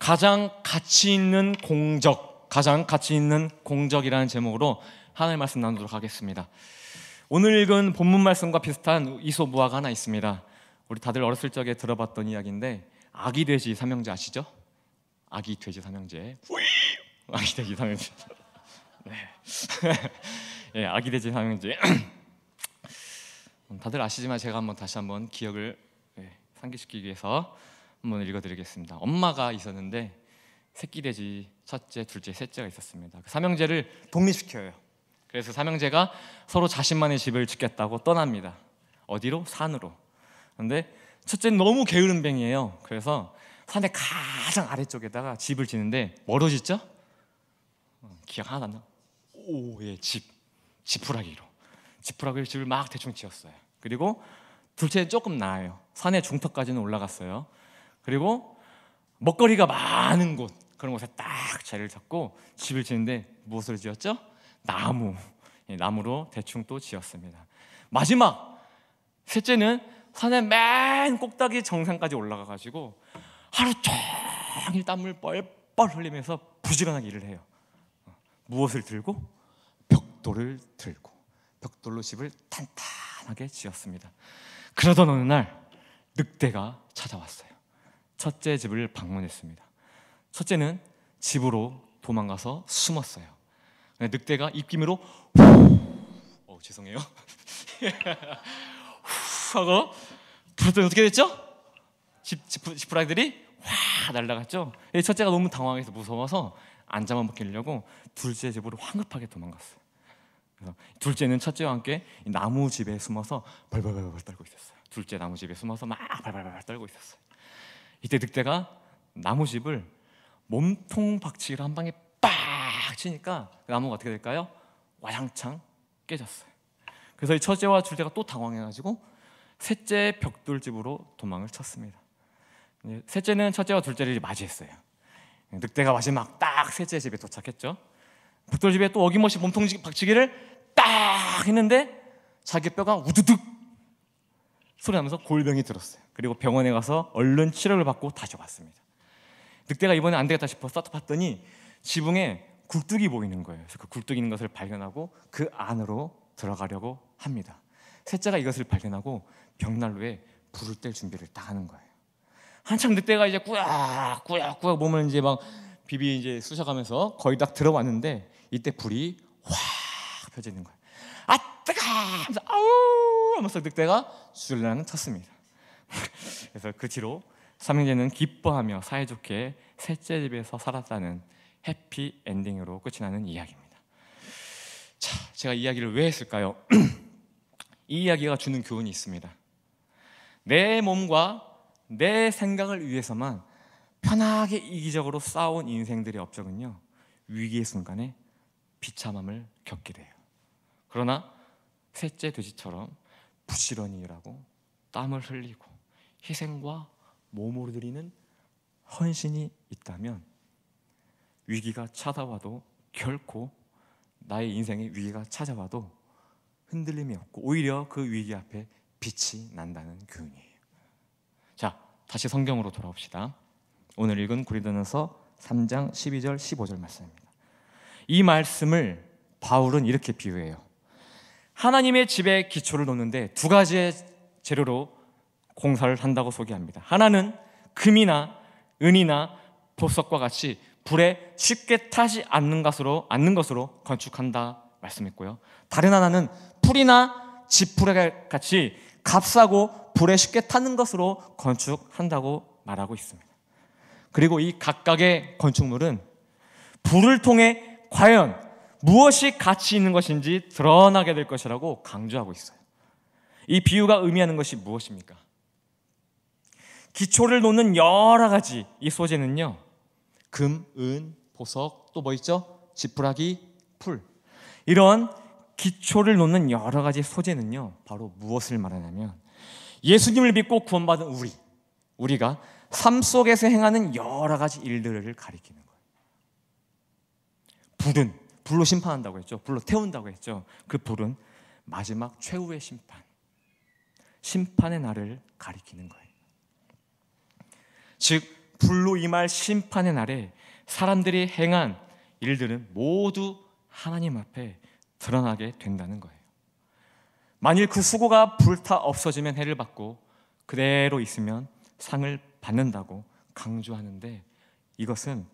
가장 가치 있는 공적, 가장 가치 있는 공적이라는 제목으로 하나님의 말씀 나누도록 하겠습니다. 오늘 읽은 본문 말씀과 비슷한 이솝우화가 하나 있습니다. 우리 다들 어렸을 적에 들어봤던 이야기인데, 아기 돼지 삼형제 아시죠? 아기 돼지 삼형제. 아기 돼지 삼형제. 네. 예, 아기 돼지 삼형제. 다들 아시지만 제가 다시 한번 기억을 상기시키기 위해서 한번 읽어드리겠습니다. 엄마가 있었는데 새끼 돼지 첫째, 둘째, 셋째가 있었습니다. 그 삼형제를 독립시켜요. 그래서 삼형제가 서로 자신만의 집을 짓겠다고 떠납니다. 어디로? 산으로. 그런데 첫째는 너무 게으름뱅이에요. 그래서 산의 가장 아래쪽에다가 집을 짓는데 뭐로 짓죠? 기억 하나 안 나? 예, 지푸라기로 집을 막 대충 지었어요. 그리고 둘째는 조금 나아요. 산의 중턱까지는 올라갔어요. 그리고 먹거리가 많은 곳, 그런 곳에 딱 자리를 잡고 집을 짓는데 무엇을 지었죠? 나무로 대충 또 지었습니다. 마지막 셋째는 산의 맨 꼭대기 정상까지 올라가가지고 하루 종일 땀을 뻘뻘 흘리면서 부지런하게 일을 해요. 무엇을 들고? 벽돌을 들고 벽돌로 집을 탄탄하게 지었습니다. 그러던 어느 날 늑대가 찾아왔어요. 첫째 집을 방문했습니다. 첫째는 집으로 도망가서 숨었어요. 늑대가 입김으로 죄송해요 하고 불었더니 어떻게 됐죠? 지푸라기들이 확 날아갔죠. 첫째가 너무 당황해서 무서워서 안 잡아먹히려고 둘째 집으로 황급하게 도망갔어요. 그래서 둘째는 첫째와 함께 나무 집에 숨어서 벌벌벌 떨고 있었어요. 둘째 나무 집에 숨어서 막 벌벌벌 떨고 있었어요. 이때 늑대가 나무 집을 몸통 박치기로 한 방에 빡 치니까 나무가 어떻게 될까요? 와장창 깨졌어요. 그래서 이 첫째와 둘째가 또 당황해가지고 셋째 벽돌집으로 도망을 쳤습니다. 셋째는 첫째와 둘째를 맞이했어요. 늑대가 마지막 딱 셋째 집에 도착했죠. 벽돌집에 또 어김없이 몸통 박치기를 딱 했는데 자기 뼈가 우두둑 소리 나면서 골병이 들었어요. 그리고 병원에 가서 얼른 치료를 받고 다시 왔습니다. 늑대가 이번에 안 되겠다 싶어서 봤더니 지붕에 굴뚝이 보이는 거예요. 그래서 그 굴뚝이 있는 것을 발견하고 그 안으로 들어가려고 합니다. 셋째가 이것을 발견하고 벽난로에 불을 뗄 준비를 딱 하는 거예요. 한참 늑대가 이제 꾸역꾸역 몸을 이제 막 비비 이제 쑤셔가면서 거의 딱 들어왔는데 이때 불이 확 펴지는 거예요. 아 뜨거! 하면서 아우! 하면서 늑대가 줄랑 쳤습니다. 그래서 그 뒤로 삼형제는 기뻐하며 사이좋게 셋째 집에서 살았다는 해피 엔딩으로 끝이 나는 이야기입니다. 자, 제가 이 이야기를 왜 했을까요? 이 이야기가 주는 교훈이 있습니다. 내 몸과 내 생각을 위해서만 편하게 이기적으로 싸운 인생들의 업적은요, 위기의 순간에 비참함을 겪게 돼요. 그러나 셋째 돼지처럼 부지런히 일하고 땀을 흘리고 희생과 몸으로 드리는 헌신이 있다면 위기가 찾아와도 결코 나의 인생에 위기가 찾아와도 흔들림이 없고 오히려 그 위기 앞에 빛이 난다는 교훈이에요. 자, 다시 성경으로 돌아옵시다. 오늘 읽은 고린도전서 3장 12절 15절 말씀입니다. 이 말씀을 바울은 이렇게 비유해요. 하나님의 집에 기초를 놓는데 두 가지의 재료로 공사를 한다고 소개합니다. 하나는 금이나 은이나 보석과 같이 불에 쉽게 타지 않는 것으로 건축한다 말씀했고요. 다른 하나는 풀이나 지푸라기 같이 값싸고 불에 쉽게 타는 것으로 건축한다고 말하고 있습니다. 그리고 이 각각의 건축물은 불을 통해 과연 무엇이 가치 있는 것인지 드러나게 될 것이라고 강조하고 있어요. 이 비유가 의미하는 것이 무엇입니까? 기초를 놓는 여러 가지 이 소재는요, 금, 은, 보석, 또 뭐 있죠? 지푸라기, 풀. 이런 기초를 놓는 여러 가지 소재는요, 바로 무엇을 말하냐면 예수님을 믿고 구원받은 우리가 삶 속에서 행하는 여러 가지 일들을 가리키는 거예요. 불은 불로 심판한다고 했죠. 불로 태운다고 했죠. 그 불은 마지막 최후의 심판의 날을 가리키는 거예요. 즉 불로 임할 심판의 날에 사람들이 행한 일들은 모두 하나님 앞에 드러나게 된다는 거예요. 만일 그 수고가 불타 없어지면 해를 받고 그대로 있으면 상을 받는다고 강조하는데, 이것은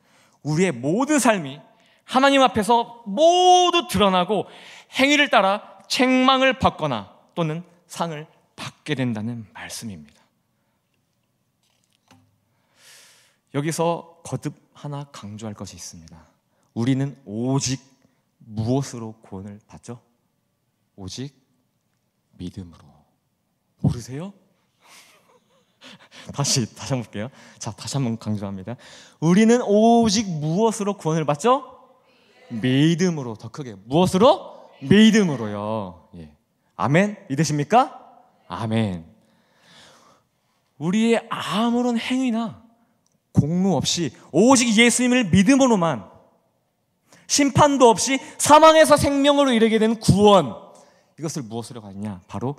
우리의 모든 삶이 하나님 앞에서 모두 드러나고 행위를 따라 책망을 받거나 또는 상을 받게 된다는 말씀입니다. 여기서 거듭 하나 강조할 것이 있습니다. 우리는 오직 무엇으로 구원을 받죠? 오직 믿음으로. 모르세요? 다시 한번 볼게요. 자, 다시 한번 강조합니다. 우리는 오직 무엇으로 구원을 받죠? 믿음으로. 더 크게. 무엇으로? 믿음으로요. 예. 아멘? 믿으십니까? 아멘. 우리의 아무런 행위나 공로 없이 오직 예수님을 믿음으로만, 심판도 없이 사망에서 생명으로 이르게 된 구원, 이것을 무엇으로 가느냐? 바로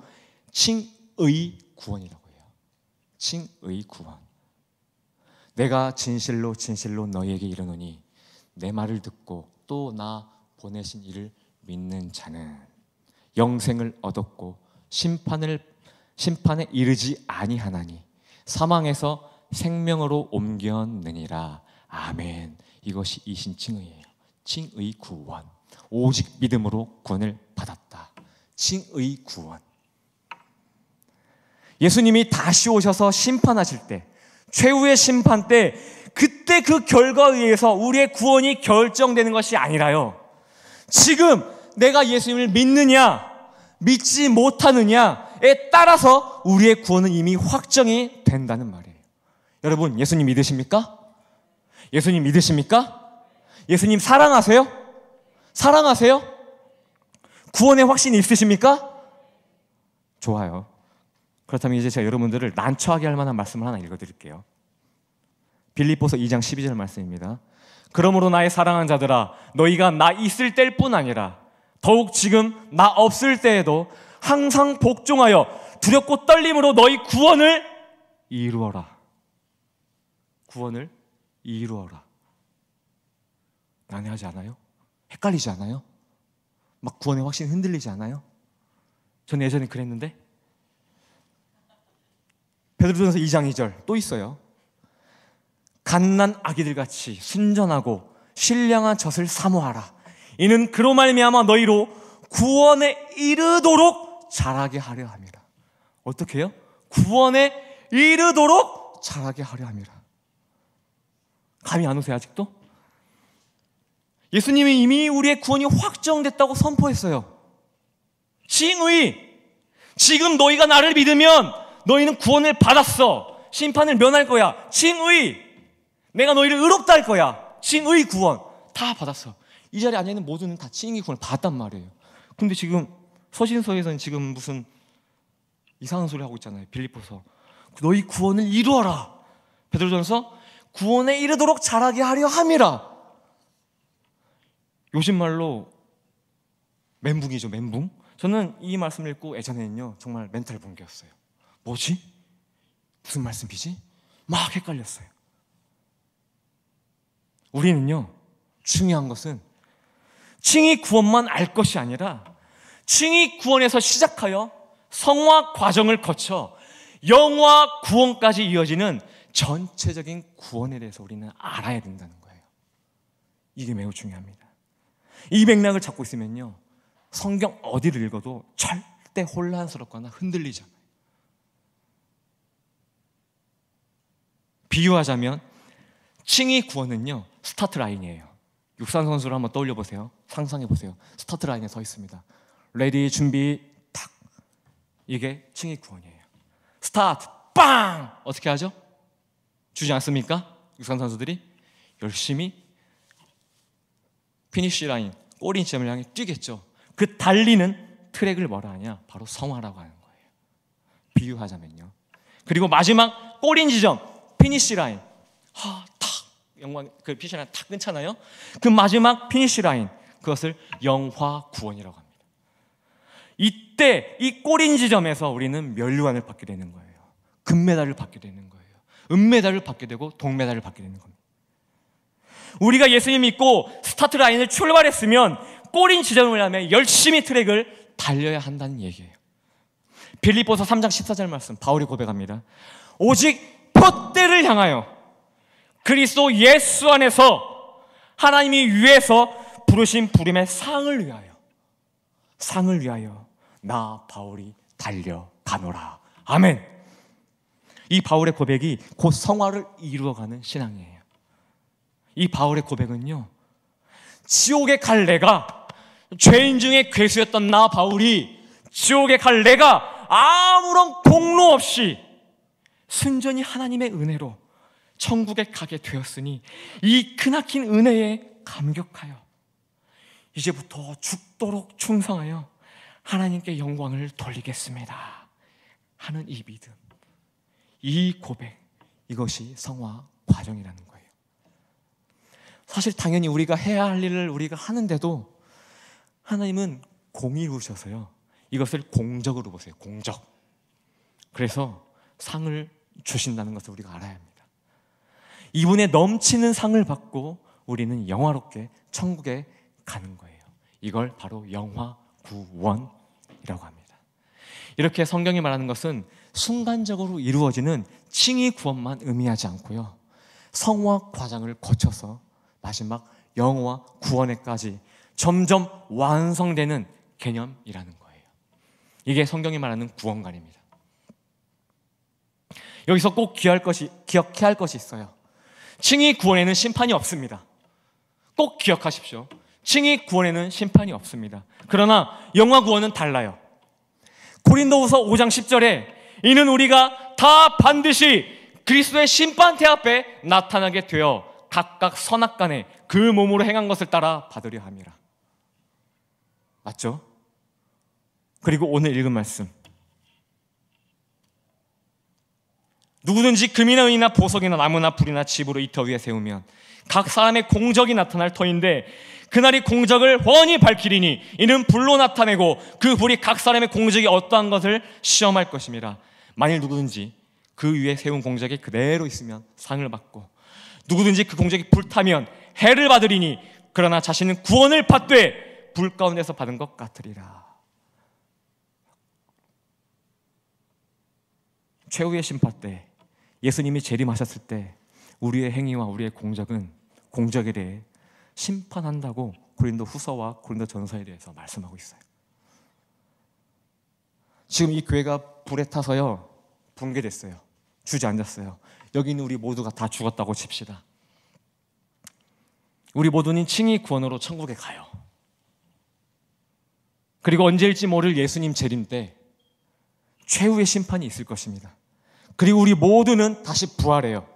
칭의 구원이라고 해요. 칭의 구원. 내가 진실로 진실로 너희에게 이르노니 내 말을 듣고 또 나 보내신 이를 믿는 자는 영생을 얻었고 심판에 이르지 아니하나니 사망에서 생명으로 옮겼느니라. 아멘. 이것이 이신칭의예요. 칭의 구원. 오직 믿음으로 구원을 받았다. 칭의 구원. 예수님이 다시 오셔서 심판하실 때, 최후의 심판 때, 그때 그 결과에 의해서 우리의 구원이 결정되는 것이 아니라요, 지금 내가 예수님을 믿느냐 믿지 못하느냐에 따라서 우리의 구원은 이미 확정이 된다는 말이에요. 여러분, 예수님 믿으십니까? 예수님 믿으십니까? 예수님 사랑하세요? 사랑하세요? 구원의 확신이 있으십니까? 좋아요. 그렇다면 이제 제가 여러분들을 난처하게 할 만한 말씀을 하나 읽어드릴게요. 빌립보서 2장 12절 말씀입니다. 그러므로 나의 사랑하는 자들아, 너희가 나 있을 때일 뿐 아니라 더욱 지금 나 없을 때에도 항상 복종하여 두렵고 떨림으로 너희 구원을 이루어라. 구원을 이루어라. 난해하지 않아요? 헷갈리지 않아요? 막 구원의 확신이 흔들리지 않아요? 저는 예전에 그랬는데. 베드로전서 2장 2절 또 있어요. 갓난 아기들같이 순전하고 신령한 젖을 사모하라. 이는 그로 말미암아 너희로 구원에 이르도록 자라게 하려 함이라. 어떻게 해요? 구원에 이르도록 자라게 하려 함이라. 감이 안 오세요 아직도? 예수님이 이미 우리의 구원이 확정됐다고 선포했어요. 칭의. 지금 너희가 나를 믿으면 너희는 구원을 받았어. 심판을 면할 거야. 칭의. 내가 너희를 의롭다 할 거야. 칭의 구원 다 받았어. 이 자리에 앉아있는 모두는 다 칭의 구원을 받았단 말이에요. 근데 지금 서신서에서는 지금 무슨 이상한 소리 하고 있잖아요. 빌립보서 너희 구원을 이루어라. 베드로전서 구원에 이르도록 자라게 하려 함이라. 요즘 말로 멘붕이죠. 멘붕. 저는 이 말씀을 읽고 예전에는요 정말 멘탈 붕괴였어요. 뭐지? 무슨 말씀이지? 막 헷갈렸어요. 우리는요 중요한 것은 칭의 구원만 알 것이 아니라 칭의 구원에서 시작하여 성화 과정을 거쳐 영화 구원까지 이어지는 전체적인 구원에 대해서 우리는 알아야 된다는 거예요. 이게 매우 중요합니다. 이 맥락을 잡고 있으면요 성경 어디를 읽어도 절대 혼란스럽거나 흔들리지 않아요. 비유하자면 칭의 구원은요 스타트 라인이에요. 육상 선수를 한번 떠올려 보세요. 상상해 보세요. 스타트 라인에 서 있습니다. 레디 준비 탁. 이게 칭의 구원이에요. 스타트 빵. 어떻게 하죠? 주지 않습니까? 육상 선수들이 열심히 피니쉬 라인 꼬리 지점을 향해 뛰겠죠. 그 달리는 트랙을 뭐라 하냐? 바로 성화라고 하는 거예요. 비유하자면요. 그리고 마지막 꼬리 지점 피니쉬 라인 영광 그 피니쉬 라인 탁 끊잖아요. 그 마지막 피니쉬 라인 그것을 영화 구원이라고 합니다. 이때 이 꼬린 지점에서 우리는 면류관을 받게 되는 거예요. 금메달을 받게 되는 거예요. 은메달을 받게 되고 동메달을 받게 되는 겁니다. 우리가 예수님 믿고 스타트 라인을 출발했으면 꼬린 지점을 향해 열심히 트랙을 달려야 한다는 얘기예요. 빌립보서 3장 14절 말씀 바울이 고백합니다. 오직 표대를 향하여 그리스도 예수 안에서 하나님이 위에서 부르신 부름의 상을 위하여 나 바울이 달려가노라. 아멘. 이 바울의 고백이 곧 성화를 이루어가는 신앙이에요. 이 바울의 고백은요, 지옥에 갈 내가, 죄인 중에 괴수였던 나 바울이 지옥에 갈 내가 아무런 공로 없이 순전히 하나님의 은혜로 천국에 가게 되었으니 이 크나큰 은혜에 감격하여 이제부터 죽도록 충성하여 하나님께 영광을 돌리겠습니다 하는 이 믿음, 이 고백, 이것이 성화 과정이라는 거예요. 사실 당연히 우리가 해야 할 일을 우리가 하는데도 하나님은 공의로우셔서요, 이것을 공적으로 보세요. 공적. 그래서 상을 주신다는 것을 우리가 알아야 합니다. 이분의 넘치는 상을 받고 우리는 영화롭게 천국에 가는 거예요. 이걸 바로 영화구원이라고 합니다. 이렇게 성경이 말하는 것은 순간적으로 이루어지는 칭의 구원만 의미하지 않고요, 성화 과정을 거쳐서 마지막 영화 구원에까지 점점 완성되는 개념이라는 거예요. 이게 성경이 말하는 구원관입니다. 여기서 꼭 기억해야 할 것이 있어요. 칭의 구원에는 심판이 없습니다. 꼭 기억하십시오. 칭의 구원에는 심판이 없습니다. 그러나 영화 구원은 달라요. 고린도후서 5장 10절에 이는 우리가 다 반드시 그리스도의 심판대 앞에 나타나게 되어 각각 선악간에 그 몸으로 행한 것을 따라 받으려 함이라. 맞죠? 그리고 오늘 읽은 말씀, 누구든지 금이나 은이나 보석이나 나무나 불이나 집으로 이 터 위에 세우면 각 사람의 공적이 나타날 터인데 그날이 공적을 훤히 밝히리니 이는 불로 나타내고 그 불이 각 사람의 공적이 어떠한 것을 시험할 것임이라. 만일 누구든지 그 위에 세운 공적이 그대로 있으면 상을 받고 누구든지 그 공적이 불타면 해를 받으리니 그러나 자신은 구원을 받되 불 가운데서 받은 것 같으리라. 최후의 심판 때, 예수님이 재림하셨을 때 우리의 행위와 우리의 공적에 대해 심판한다고 고린도 후서와 고린도 전서에 대해서 말씀하고 있어요. 지금 이 교회가 불에 타서요, 붕괴됐어요. 주저앉았어요. 여기 있는 우리 모두가 다 죽었다고 칩시다. 우리 모두는 칭의 구원으로 천국에 가요. 그리고 언제일지 모를 예수님 재림 때 최후의 심판이 있을 것입니다. 그리고 우리 모두는 다시 부활해요.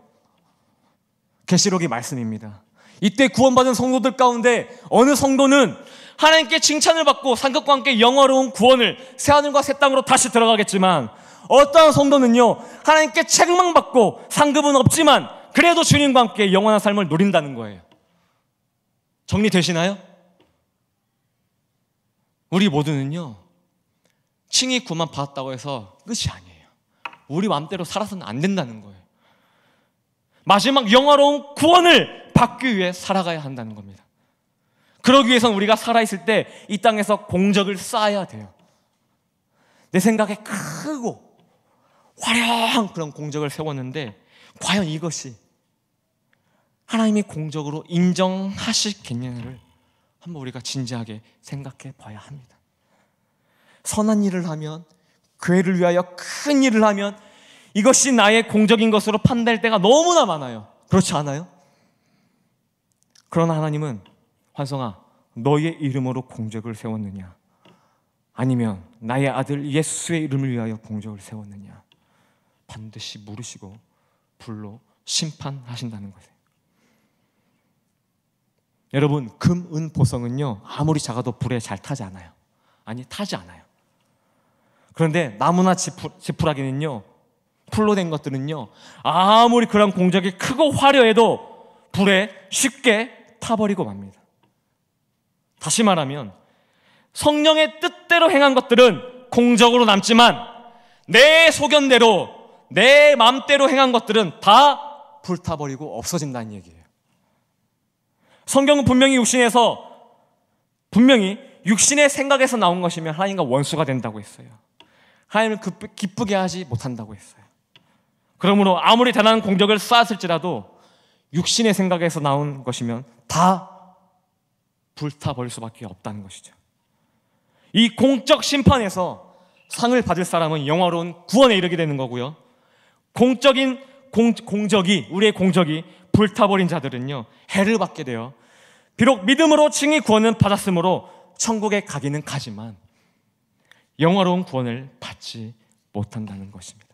계시록의 말씀입니다. 이때 구원받은 성도들 가운데 어느 성도는 하나님께 칭찬을 받고 상급과 함께 영화로운 구원을 새하늘과 새 땅으로 다시 들어가겠지만, 어떠한 성도는요, 하나님께 책망받고 상급은 없지만 그래도 주님과 함께 영원한 삶을 누린다는 거예요. 정리되시나요? 우리 모두는요, 칭의 구원 받았다고 해서 끝이 아니에요. 우리 마음대로 살아서는 안 된다는 거예요. 마지막 영화로운 구원을 받기 위해 살아가야 한다는 겁니다. 그러기 위해서는 우리가 살아있을 때 이 땅에서 공적을 쌓아야 돼요. 내 생각에 크고 화려한 그런 공적을 세웠는데 과연 이것이 하나님이 공적으로 인정하시겠냐를 한번 우리가 진지하게 생각해 봐야 합니다. 선한 일을 하면, 교회를 위하여 큰 일을 하면 이것이 나의 공적인 것으로 판단될 때가 너무나 많아요. 그렇지 않아요? 그러나 하나님은, 환성아, 너의 이름으로 공적을 세웠느냐, 아니면 나의 아들 예수의 이름을 위하여 공적을 세웠느냐, 반드시 물으시고 불로 심판하신다는 거예요. 여러분, 금, 은, 보석은요, 아무리 작아도 불에 잘 타지 않아요. 아니, 타지 않아요. 그런데 나무나 지푸라기는요, 풀로 된 것들은요, 아무리 그런 공적이 크고 화려해도 불에 쉽게 타버리고 맙니다. 다시 말하면 성령의 뜻대로 행한 것들은 공적으로 남지만 내 소견대로, 내 마음대로 행한 것들은 다 불타버리고 없어진다는 얘기예요. 성경은 분명히 육신의 생각에서 나온 것이면 하나님과 원수가 된다고 했어요. 하나님을 기쁘게 하지 못한다고 했어요. 그러므로 아무리 대단한 공적을 쌓았을지라도 육신의 생각에서 나온 것이면 다 불타버릴 수밖에 없다는 것이죠. 이 공적 심판에서 상을 받을 사람은 영화로운 구원에 이르게 되는 거고요. 우리의 공적이 불타버린 자들은요, 해를 받게 돼요. 비록 믿음으로 칭의 구원은 받았으므로 천국에 가기는 가지만 영화로운 구원을 받지 못한다는 것입니다.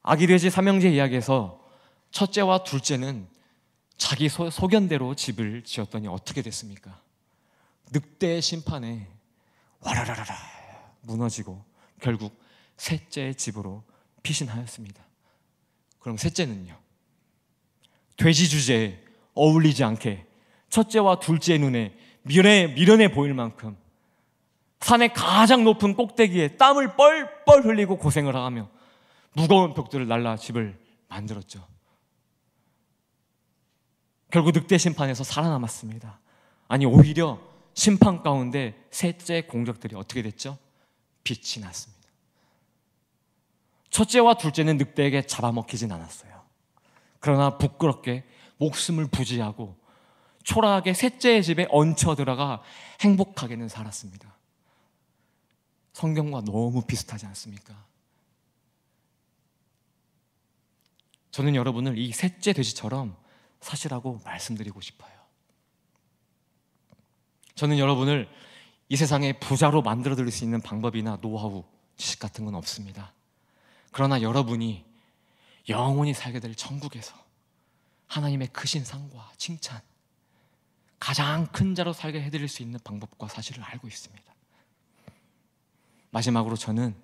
아기돼지 삼형제 이야기에서 첫째와 둘째는 자기 소견대로 집을 지었더니 어떻게 됐습니까? 늑대의 심판에 와라라라라 무너지고 결국 셋째의 집으로 피신하였습니다. 그럼 셋째는요? 돼지 주제에 어울리지 않게 첫째와 둘째의 눈에 미련해 보일 만큼 산의 가장 높은 꼭대기에 땀을 뻘뻘 흘리고 고생을 하며 무거운 벽돌을 날라 집을 만들었죠. 결국 늑대 심판에서 살아남았습니다. 아니, 오히려 심판 가운데 셋째 공적들이 어떻게 됐죠? 빛이 났습니다. 첫째와 둘째는 늑대에게 잡아먹히진 않았어요. 그러나 부끄럽게 목숨을 부지하고 초라하게 셋째의 집에 얹혀 들어가 행복하게는 살았습니다. 성경과 너무 비슷하지 않습니까? 저는 여러분을 이 셋째 돼지처럼 사시라고 말씀드리고 싶어요. 저는 여러분을 이 세상에 부자로 만들어 드릴 수 있는 방법이나 노하우, 지식 같은 건 없습니다. 그러나 여러분이 영원히 살게 될 천국에서 하나님의 크신 상과 칭찬, 가장 큰 자로 살게 해드릴 수 있는 방법과 사실을 알고 있습니다. 마지막으로 저는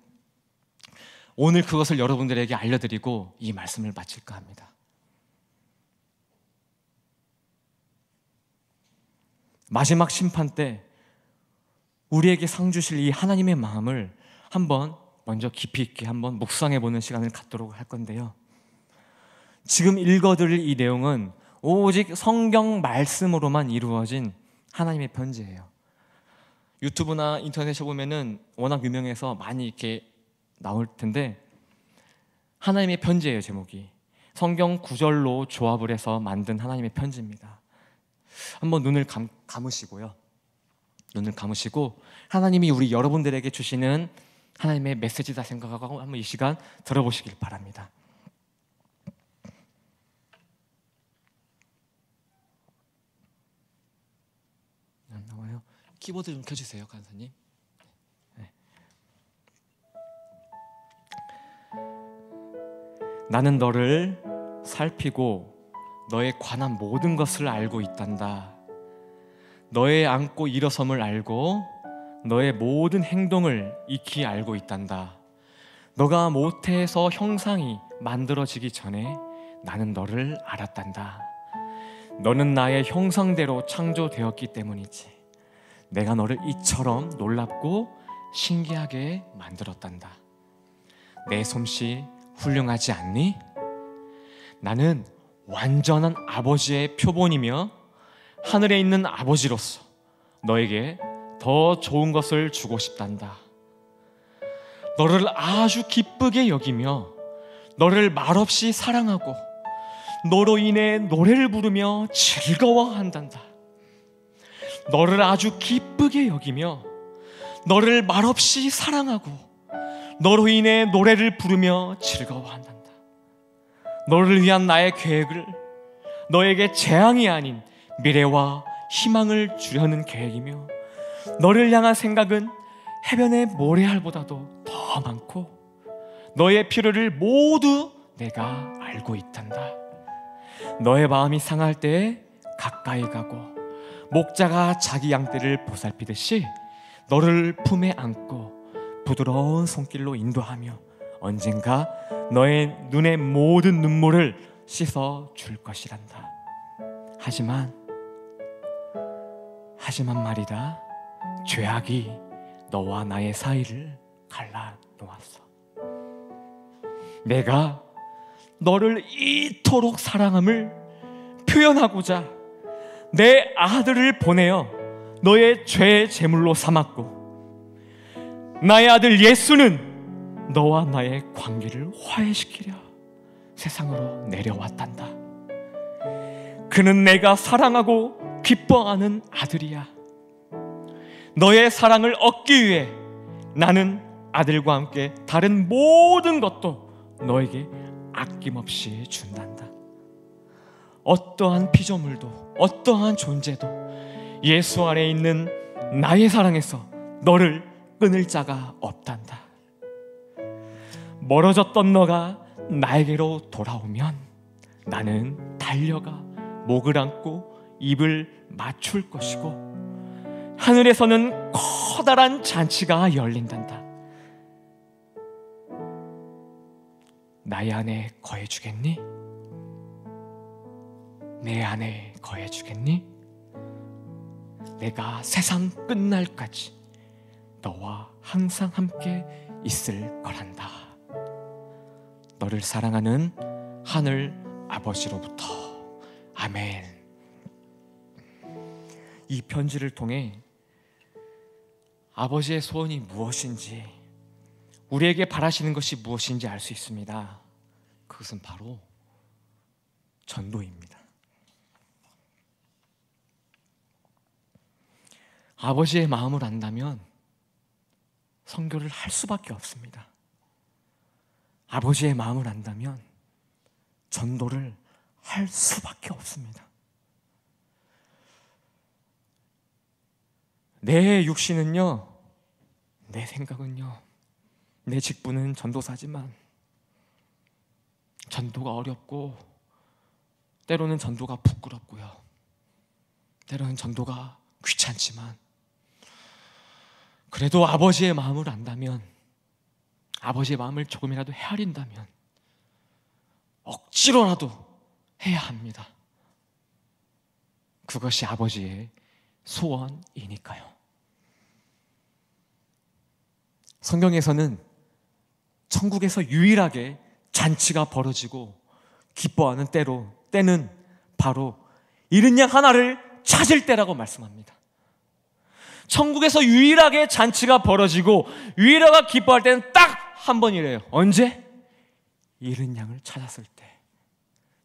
오늘 그것을 여러분들에게 알려드리고 이 말씀을 마칠까 합니다. 마지막 심판 때 우리에게 상 주실 이 하나님의 마음을 한번 먼저 깊이 있게 한번 묵상해보는 시간을 갖도록 할 건데요. 지금 읽어드릴 이 내용은 오직 성경 말씀으로만 이루어진 하나님의 편지예요. 유튜브나 인터넷에 보면은 워낙 유명해서 많이 이렇게 나올 텐데 하나님의 편지예요. 제목이 성경 구절로 조합을 해서 만든 하나님의 편지입니다. 한번 눈을 감으시고요. 눈을 감으시고 하나님이 우리 여러분들에게 주시는 하나님의 메시지다 생각하고 한번 이 시간 들어보시길 바랍니다. 안 나와요? 키보드 좀 켜주세요, 간사님. 네. 나는 너를 살피고 너에 관한 모든 것을 알고 있단다. 너의 앉고 일어섬을 알고 너의 모든 행동을 익히 알고 있단다. 너가 모태에서 형상이 만들어지기 전에 나는 너를 알았단다. 너는 나의 형상대로 창조되었기 때문이지. 내가 너를 이처럼 놀랍고 신기하게 만들었단다. 내 솜씨 훌륭하지 않니? 나는 완전한 아버지의 표본이며 하늘에 있는 아버지로서 너에게 더 좋은 것을 주고 싶단다. 너를 아주 기쁘게 여기며 너를 말없이 사랑하고 너로 인해 노래를 부르며 즐거워한단다. 너를 아주 기쁘게 여기며 너를 말없이 사랑하고 너로 인해 노래를 부르며 즐거워한단다. 너를 위한 나의 계획을 너에게 재앙이 아닌 미래와 희망을 주려는 계획이며 너를 향한 생각은 해변의 모래알보다도 더 많고 너의 필요를 모두 내가 알고 있단다. 너의 마음이 상할 때에 가까이 가고 목자가 자기 양떼를 보살피듯이 너를 품에 안고 부드러운 손길로 인도하며 언젠가 너의 눈의 모든 눈물을 씻어 줄 것이란다. 하지만 말이다. 죄악이 너와 나의 사이를 갈라 놓았어. 내가 너를 이토록 사랑함을 표현하고자 내 아들을 보내어 너의 죄의 제물로 삼았고, 나의 아들 예수는 너와 나의 관계를 화해시키려 세상으로 내려왔단다. 그는 내가 사랑하고 기뻐하는 아들이야. 너의 사랑을 얻기 위해 나는 아들과 함께 다른 모든 것도 너에게 아낌없이 준단다. 어떠한 피조물도 어떠한 존재도 예수 안에 있는 나의 사랑에서 너를 끊을 자가 없단다. 멀어졌던 너가 나에게로 돌아오면 나는 달려가 목을 안고 입을 맞출 것이고, 하늘에서는 커다란 잔치가 열린단다. 나의 안에 거해주겠니? 내 안에 거해주겠니? 내가 세상 끝날까지 너와 항상 함께 있을 거란다. 너를 사랑하는 하늘 아버지로부터. 아멘. 이 편지를 통해 아버지의 소원이 무엇인지, 우리에게 바라시는 것이 무엇인지 알 수 있습니다. 그것은 바로 전도입니다. 아버지의 마음을 안다면 선교를 할 수밖에 없습니다. 아버지의 마음을 안다면 전도를 할 수밖에 없습니다. 내 육신은요, 내 생각은요, 내 직분은 전도사지만 전도가 어렵고, 때로는 전도가 부끄럽고요, 때로는 전도가 귀찮지만, 그래도 아버지의 마음을 안다면, 아버지의 마음을 조금이라도 헤아린다면 억지로라도 해야 합니다. 그것이 아버지의 소원이니까요. 성경에서는 천국에서 유일하게 잔치가 벌어지고 기뻐하는 때는 바로 잃은 양 하나를 찾을 때라고 말씀합니다. 천국에서 유일하게 잔치가 벌어지고 유일하게 기뻐할 때는 딱 한 번이래요. 언제? 잃은 양을 찾았을 때,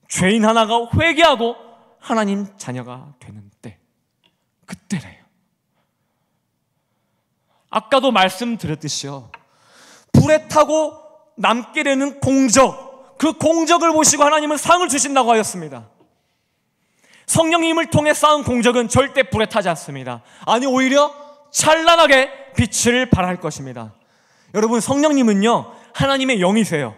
죄인 하나가 회개하고 하나님 자녀가 되는 때, 그때래요. 아까도 말씀드렸듯이요, 불에 타고 남게 되는 공적, 그 공적을 보시고 하나님은 상을 주신다고 하였습니다. 성령님을 통해 쌓은 공적은 절대 불에 타지 않습니다. 아니, 오히려 찬란하게 빛을 발할 것입니다. 여러분, 성령님은요, 하나님의 영이세요.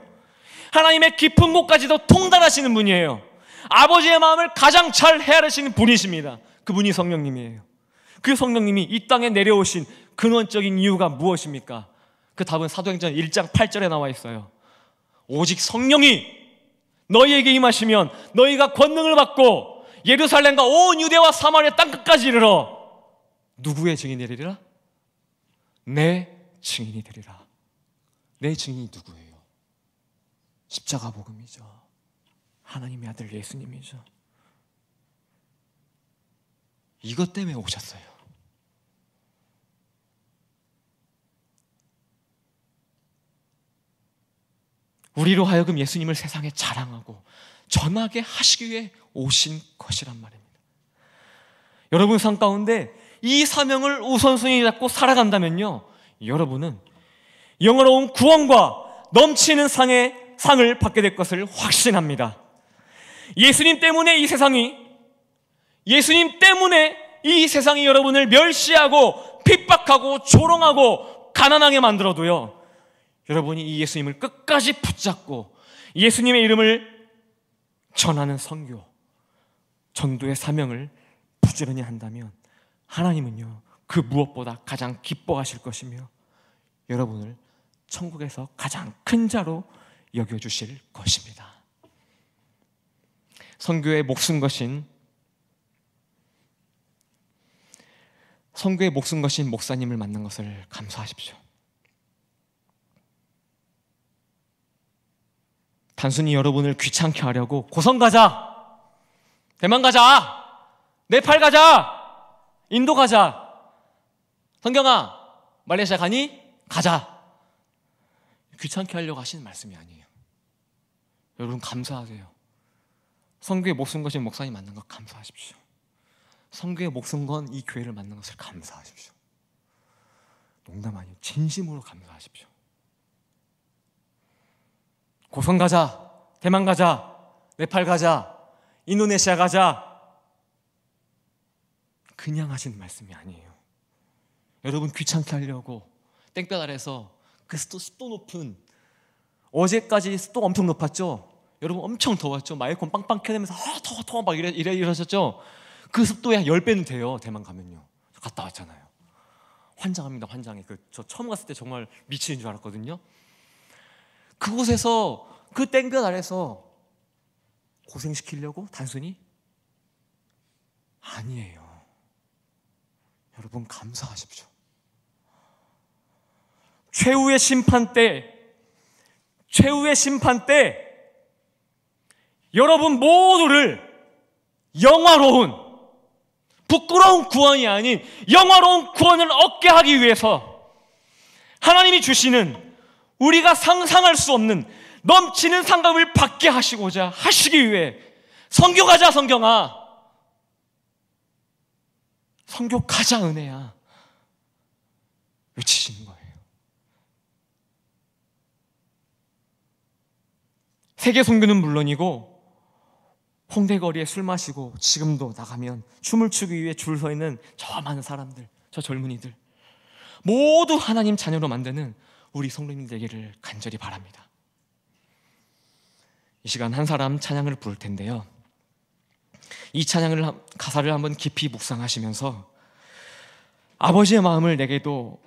하나님의 깊은 곳까지도 통달하시는 분이에요. 아버지의 마음을 가장 잘 헤아리시는 분이십니다. 그분이 성령님이에요. 그 성령님이 이 땅에 내려오신 근원적인 이유가 무엇입니까? 그 답은 사도행전 1장 8절에 나와 있어요. 오직 성령이 너희에게 임하시면 너희가 권능을 받고 예루살렘과 온 유대와 사마리아 땅끝까지 이르러 누구의 증인이 되리라? 내 증인이 되리라. 내 증인이 누구예요? 십자가 복음이죠. 하나님의 아들 예수님이죠. 이것 때문에 오셨어요. 우리로 하여금 예수님을 세상에 자랑하고 전하게 하시기 위해 오신 것이란 말입니다. 여러분 삶 가운데 이 사명을 우선순위 잡고 살아간다면요, 여러분은 영원로운 구원과 넘치는 상을 받게 될 것을 확신합니다. 예수님 때문에 이 세상이 여러분을 멸시하고 핍박하고 조롱하고 가난하게 만들어도요, 여러분이 이 예수님을 끝까지 붙잡고 예수님의 이름을 전하는 선교, 전도의 사명을 부지런히 한다면 하나님은요, 그 무엇보다 가장 기뻐하실 것이며 여러분을 천국에서 가장 큰 자로 여겨주실 것입니다. 선교의 목숨 것인 목사님을 만난 것을 감사하십시오. 단순히 여러분을 귀찮게 하려고 고성 가자, 대만 가자, 네팔 가자, 인도 가자, 성경아 말레이시아 가니? 가자, 귀찮게 하려고 하시는 말씀이 아니에요. 여러분 감사하세요. 선교에 목숨 거신 목사님 만난 것 감사하십시오. 선교에 목숨 건 이 교회를 만난 것을 감사하십시오. 농담 아니에요. 진심으로 감사하십시오. 고성 가자, 대만 가자, 네팔 가자, 인도네시아 가자, 그냥 하시는 말씀이 아니에요. 여러분 귀찮게 하려고 땡볕 아래서 그 습도 높은, 어제까지 습도가 엄청 높았죠. 여러분 엄청 더웠죠. 마이크폰 빵빵 켜내면서 더워 막 이러셨죠. 그 습도에 10배는 돼요. 대만 가면요. 갔다 왔잖아요. 환장합니다. 환장해. 저 처음 갔을 때 정말 미치는 줄 알았거든요. 그곳에서 그 땡볕 아래서 고생시키려고 단순히? 아니에요. 여러분 감사하십시오. 최후의 심판 때 여러분 모두를 영화로운, 부끄러운 구원이 아닌 영화로운 구원을 얻게 하기 위해서 하나님이 주시는 우리가 상상할 수 없는 넘치는 상급을 받게 하시고자 하시기 위해 선교 가자 성경아, 선교 가자 은혜야 외치시는 거예요. 세계 선교는 물론이고 홍대 거리에 술 마시고 지금도 나가면 춤을 추기 위해 줄 서 있는 저 많은 사람들, 저 젊은이들 모두 하나님 자녀로 만드는 우리 성도님 되기를 간절히 바랍니다. 이 시간 한 사람 찬양을 부를 텐데요, 이 찬양을 가사를 한번 깊이 묵상하시면서 아버지의 마음을 내게도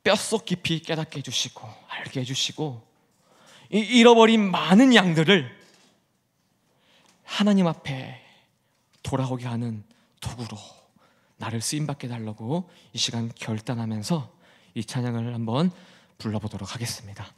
뼛속 깊이 깨닫게 해주시고 알게 해주시고 잃어버린 많은 양들을 하나님 앞에 돌아오게 하는 도구로 나를 쓰임받게 달라고 이 시간 결단하면서 이 찬양을 한번 불러보도록 하겠습니다.